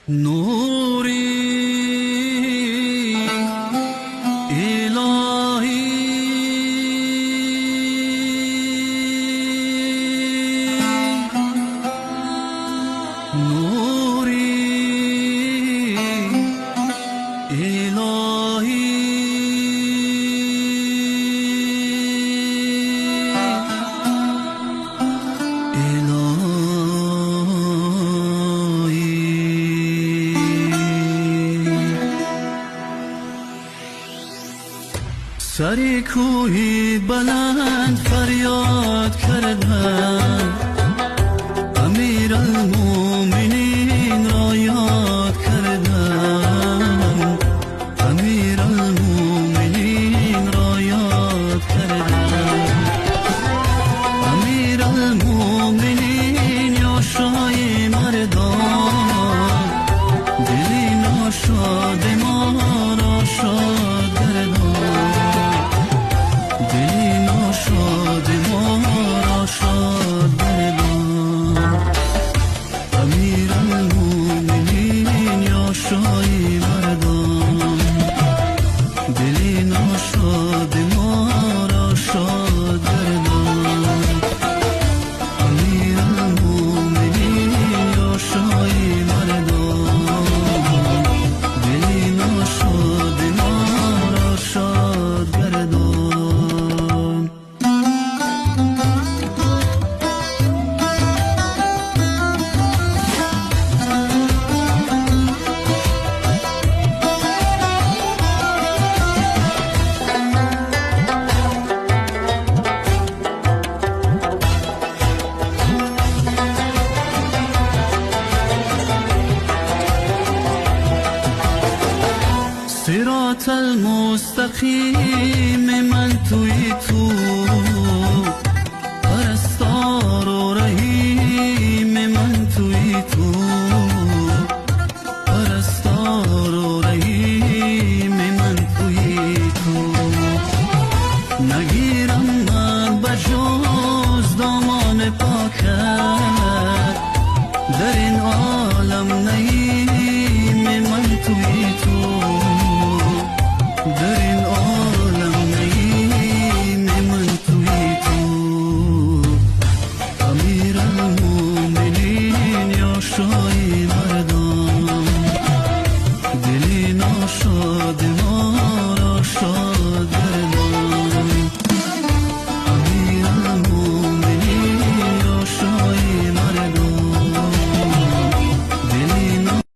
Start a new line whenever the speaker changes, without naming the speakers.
نوری الهی نوری الهی سر کوهی بلند فریاد کردن امیرالمومنین را یاد کردن امیرالمومنین را یاد کردن امیرالمومنین یاشای مردان دلی ناشاد ما را شاد گردان دلی ناشاد ما را شاد گردان امیرالمومنین یاشای مردان دلی ناشاد ما را شاد گردان امیرالمومنین یاشای مردان دلی ناشاد ما را شاد گردان صراط المستقیم من توی تو